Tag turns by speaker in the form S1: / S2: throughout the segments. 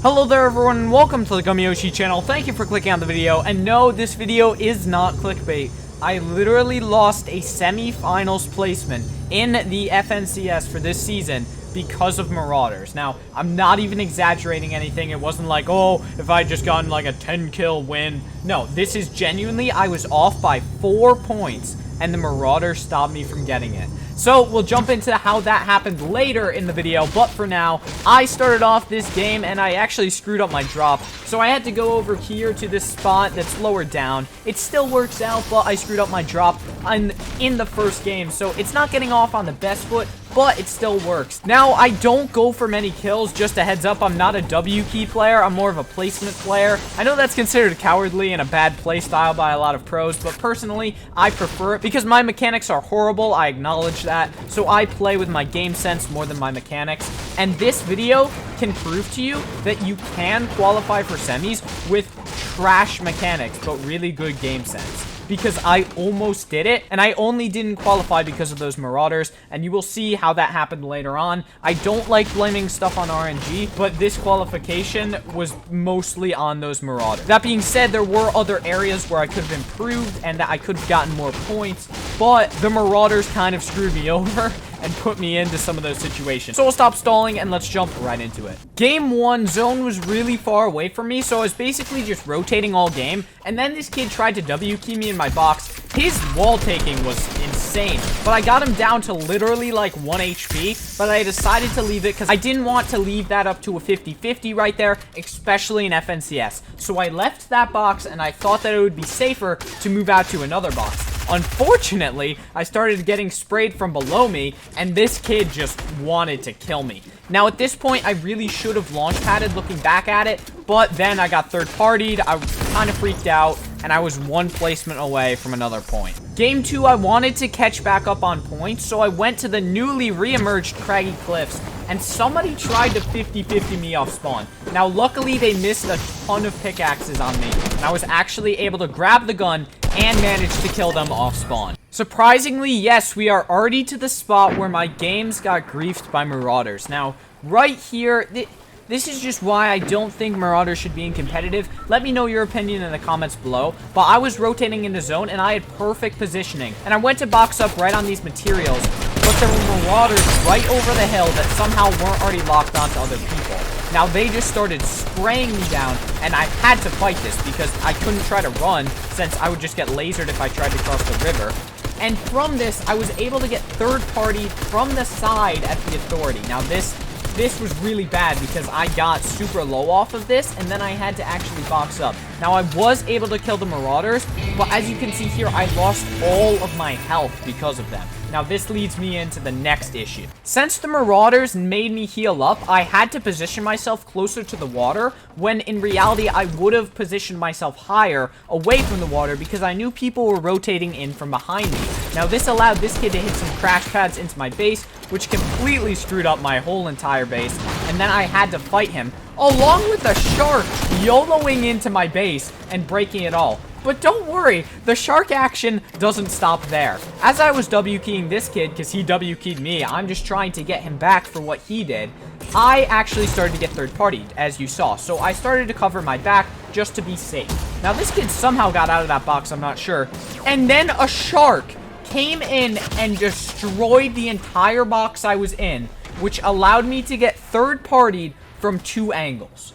S1: Hello there everyone and welcome to the Gummy channel. Thank you for clicking on the video, and no, this video is not clickbait. I literally lost a semi-finals placement in the FNCS for this season because of Marauders. Now, I'm not even exaggerating anything. It wasn't like, oh, if I just gotten like a 10 kill win. No, this is genuinely, I was off by 4 points and the Marauders stopped me from getting it. So, we'll jump into how that happened later in the video, but for now, I started off this game, and I actually screwed up my drop, so I had to go over here to this spot that's lower down. It still works out, but I screwed up my drop in the first game, so it's not getting off on the best foot, but it still works. Now, I don't go for many kills. Just a heads up, I'm not a W key player. I'm more of a placement player. I know that's considered cowardly and a bad play style by a lot of pros, but personally, I prefer it because my mechanics are horrible. I acknowledge that. So I play with my game sense more than my mechanics. And this video can prove to you that you can qualify for semis with trash mechanics, but really good game sense. Because I almost did it, and I only didn't qualify because of those Marauders, and you will see how that happened later on. I don't like blaming stuff on RNG, but this qualification was mostly on those Marauders. That being said, there were other areas where I could have improved and that I could have gotten more points, but the Marauders kind of screwed me over and put me into some of those situations. So we'll stop stalling and let's jump right into it. Game 1, zone was really far away from me, so I was basically just rotating all game, and then this kid tried to W key me in my box. His wall taking was insane, but I got him down to literally like 1 HP, but I decided to leave it because I didn't want to leave that up to a 50-50 right there, especially in FNCS. So I left that box, and I thought that it would be safer to move out to another box. Unfortunately, I started getting sprayed from below me, and this kid just wanted to kill me. Now, at this point, I really should have launch padded looking back at it, but then I got third-partied, I was kind of freaked out, and I was 1 placement away from another point. Game 2, I wanted to catch back up on points, so I went to the newly re-emerged Craggy Cliffs, and somebody tried to 50-50 me off spawn. Now, luckily, they missed a ton of pickaxes on me, and I was actually able to grab the gun and managed to kill them off spawn. Surprisingly, yes, we are already to the spot where my games got griefed by Marauders. Now, right here, this is just why I don't think Marauders should be in competitive. Let me know your opinion in the comments below. But I was rotating in the zone, and I had perfect positioning. And I went to box up right on these materials, but there were Marauders right over the hill that somehow weren't already locked onto other people. Now, they just started spraying me down, and I had to fight this because I couldn't try to run since I would just get lasered if I tried to cross the river. And from this, I was able to get third-partied from the side at the Authority. Now, this was really bad because I got super low off of this, and then I had to actually box up. Now, I was able to kill the Marauders, but as you can see here, I lost all of my health because of them. Now, this leads me into the next issue. Since the Marauders made me heal up, I had to position myself closer to the water, when in reality, I would have positioned myself higher away from the water because I knew people were rotating in from behind me. Now, this allowed this kid to hit some crash pads into my base, which completely screwed up my whole entire base, and then I had to fight him, along with the shark YOLOing into my base and breaking it all. But don't worry, the shark action doesn't stop there. As I was W-keying this kid, because he W-keyed me, I'm just trying to get him back for what he did, I actually started to get third-partied, as you saw. So I started to cover my back just to be safe. Now, this kid somehow got out of that box, I'm not sure. And then a shark came in and destroyed the entire box I was in, which allowed me to get third-partied from 2 angles.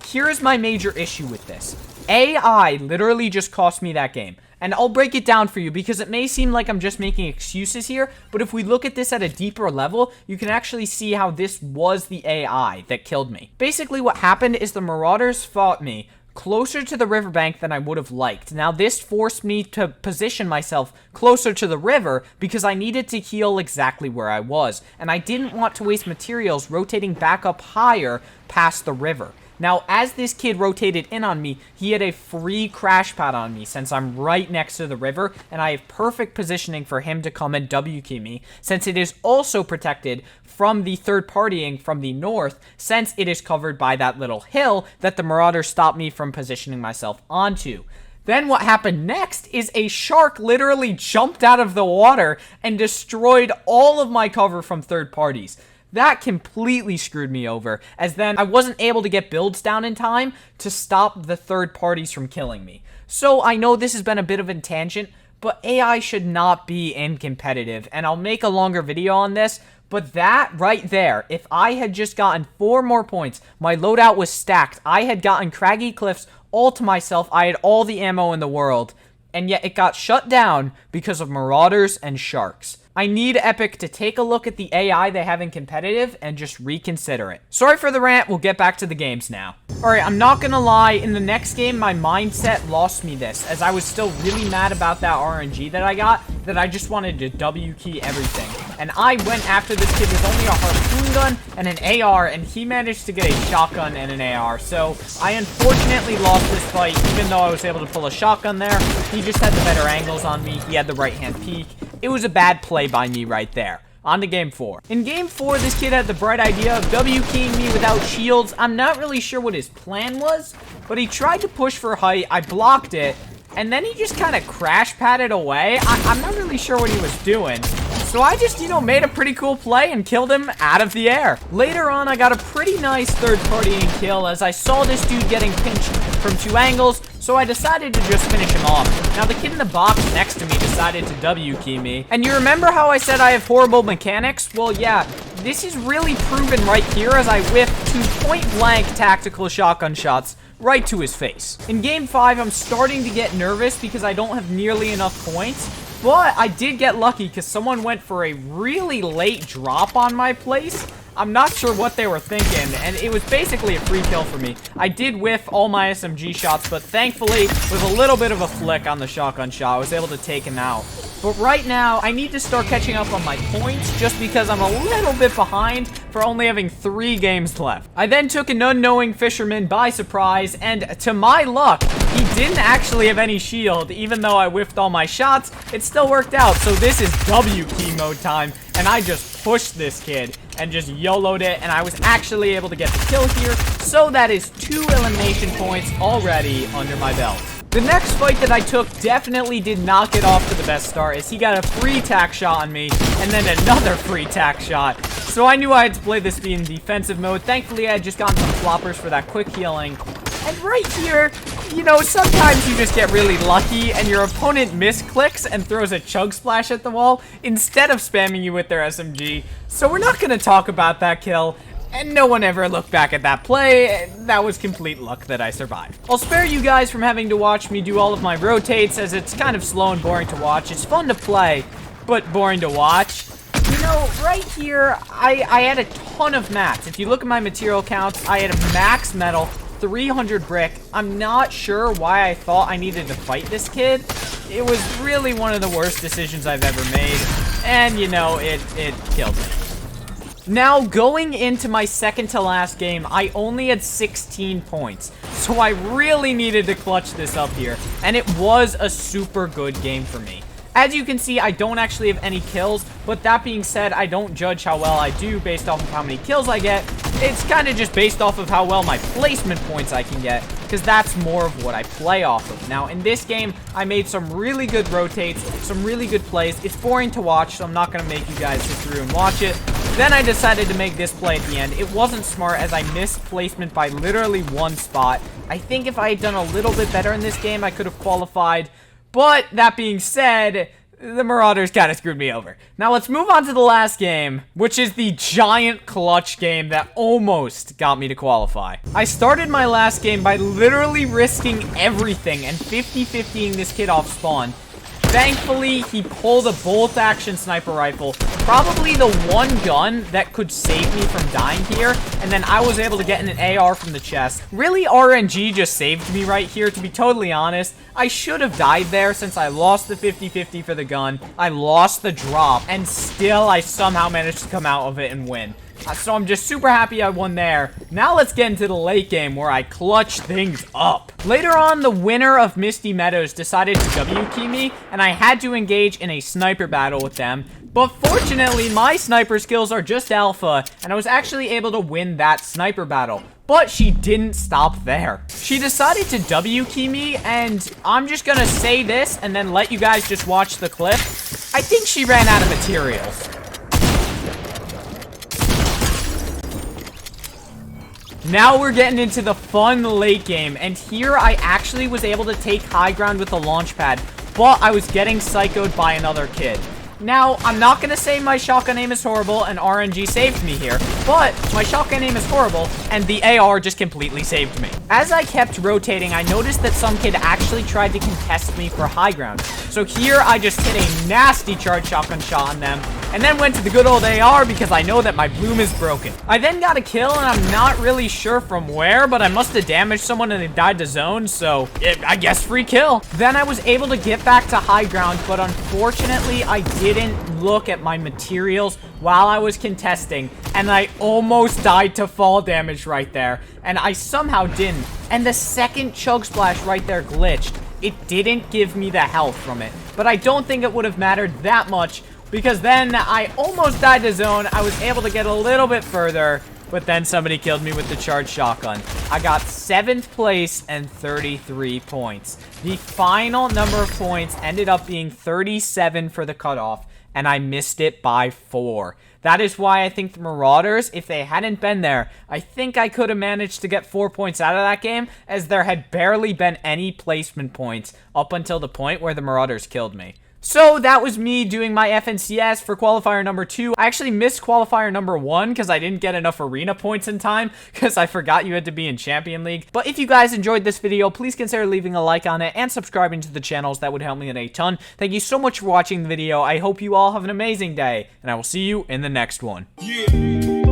S1: Here is my major issue with this. AI literally just cost me that game. And I'll break it down for you because it may seem like I'm just making excuses here, but if we look at this at a deeper level, you can actually see how this was the AI that killed me. Basically, what happened is the Marauders fought me closer to the riverbank than I would have liked. Now, this forced me to position myself closer to the river because I needed to heal exactly where I was, and I didn't want to waste materials rotating back up higher past the river. Now, as this kid rotated in on me, he had a free crash pad on me since I'm right next to the river, and I have perfect positioning for him to come and W-key me, since it is also protected from the third-partying from the north, since it is covered by that little hill that the Marauders stopped me from positioning myself onto. Then what happened next is a shark literally jumped out of the water and destroyed all of my cover from third parties. That completely screwed me over, as then I wasn't able to get builds down in time to stop the third parties from killing me. So I know this has been a bit of a tangent, but AI should not be in competitive, and I'll make a longer video on this. But that right there, if I had just gotten 4 more points, my loadout was stacked, I had gotten Craggy Cliffs all to myself, I had all the ammo in the world, and yet it got shut down because of Marauders and Sharks. I need Epic to take a look at the AI they have in competitive and just reconsider it. Sorry for the rant, we'll get back to the games now. Alright, I'm not gonna lie, in the next game, my mindset lost me this, as I was still really mad about that RNG that I got, that I just wanted to W key everything. And I went after this kid with only a harpoon gun and an AR, and he managed to get a shotgun and an AR. So, I unfortunately lost this fight, even though I was able to pull a shotgun there. He just had the better angles on me, he had the right-hand peek. It was a bad play by me right there. On to game 4. In game 4, this kid had the bright idea of W-keying me without shields. I'm not really sure what his plan was, but he tried to push for height. I blocked it, and then he just kind of crash padded away. I'm not really sure what he was doing. So I just, made a pretty cool play and killed him out of the air. Later on, I got a pretty nice third-partying kill as I saw this dude getting pinched from 2 angles, so I decided to just finish him off. Now, the kid in the box next to me decided to W-key me. And you remember how I said I have horrible mechanics? Well, yeah, this is really proven right here as I whiffed 2 point-blank tactical shotgun shots right to his face. In game 5, I'm starting to get nervous because I don't have nearly enough points. But I did get lucky because someone went for a really late drop on my place. I'm not sure what they were thinking, and it was basically a free kill for me. I did whiff all my SMG shots, but thankfully, with a little bit of a flick on the shotgun shot, I was able to take him out. But right now, I need to start catching up on my points just because I'm a little bit behind for only having 3 games left. I then took an unknowing fisherman by surprise, and to my luck, he didn't actually have any shield. Even though I whiffed all my shots, it still worked out. So this is W key mode time, and I just pushed this kid and just YOLO'd it, and I was actually able to get the kill here. So that is 2 elimination points already under my belt. The next fight that I took definitely did not get off to the best start, as he got a free tack shot on me, and then another free tack shot. So I knew I had to play this in defensive mode. Thankfully, I had just gotten some floppers for that quick healing. And right here, sometimes you just get really lucky, and your opponent misclicks and throws a chug splash at the wall, instead of spamming you with their SMG. So we're not going to talk about that kill. And no one ever looked back at that play. That was complete luck that I survived. I'll spare you guys from having to watch me do all of my rotates, as it's kind of slow and boring to watch. It's fun to play, but boring to watch. Right here, I had a ton of mats. If you look at my material counts, I had a max metal, 300 brick. I'm not sure why I thought I needed to fight this kid. It was really one of the worst decisions I've ever made. And, it killed me. Now, going into my second to last game, I only had 16 points, so I really needed to clutch this up here, and it was a super good game for me. As you can see, I don't actually have any kills, but that being said, I don't judge how well I do based off of how many kills I get. It's kind of just based off of how well my placement points I can get, because that's more of what I play off of. Now, in this game, I made some really good rotates, some really good plays. It's boring to watch, so I'm not going to make you guys sit through and watch it. Then I decided to make this play at the end. It wasn't smart, as I missed placement by literally 1 spot. I think if I had done a little bit better in this game, I could have qualified. But that being said, the Marauders kind of screwed me over. Now let's move on to the last game, which is the giant clutch game that almost got me to qualify. I started my last game by literally risking everything and 50-50ing this kid off spawn. Thankfully, he pulled a bolt-action sniper rifle, probably the one gun that could save me from dying here, and then I was able to get an AR from the chest. Really, RNG just saved me right here, to be totally honest. I should have died there since I lost the 50-50 for the gun, I lost the drop, and still I somehow managed to come out of it and win. So I'm just super happy I won there. Now let's get into the late game where I clutch things up. Later on, the winner of Misty Meadows decided to W-key me, and I had to engage in a sniper battle with them. But fortunately, my sniper skills are just alpha, and I was actually able to win that sniper battle. But she didn't stop there. She decided to W-key me, and I'm just gonna say this and then let you guys just watch the clip. I think she ran out of materials. Now we're getting into the fun late game, and here I actually was able to take high ground with the launch pad, but I was getting psychoed by another kid. Now, I'm not going to say my shotgun aim is horrible and RNG saved me here, but my shotgun aim is horrible and the AR just completely saved me. As I kept rotating, I noticed that some kid actually tried to contest me for high ground. So here, I just hit a nasty charged shotgun shot on them, and then went to the good old AR because I know that my bloom is broken. I then got a kill, and I'm not really sure from where, but I must have damaged someone and they died to zone, so I guess free kill. Then I was able to get back to high ground, but unfortunately, I didn't look at my materials while I was contesting, and I almost died to fall damage right there, and I somehow didn't. And the second chug splash right there glitched. It didn't give me the health from it, but I don't think it would have mattered that much, because then I almost died to zone. I was able to get a little bit further, but then somebody killed me with the charged shotgun. I got 7th place and 33 points. The final number of points ended up being 37 for the cutoff, and I missed it by 4. That is why I think the Marauders, if they hadn't been there, I think I could have managed to get 4 points out of that game, as there had barely been any placement points up until the point where the Marauders killed me. So that was me doing my FNCS for qualifier number 2. I actually missed qualifier number 1 because I didn't get enough arena points in time because I forgot you had to be in Champion League. But if you guys enjoyed this video, please consider leaving a like on it and subscribing to the channels. That would help me a ton. Thank you so much for watching the video. I hope you all have an amazing day, and I will see you in the next one.
S2: Yeah.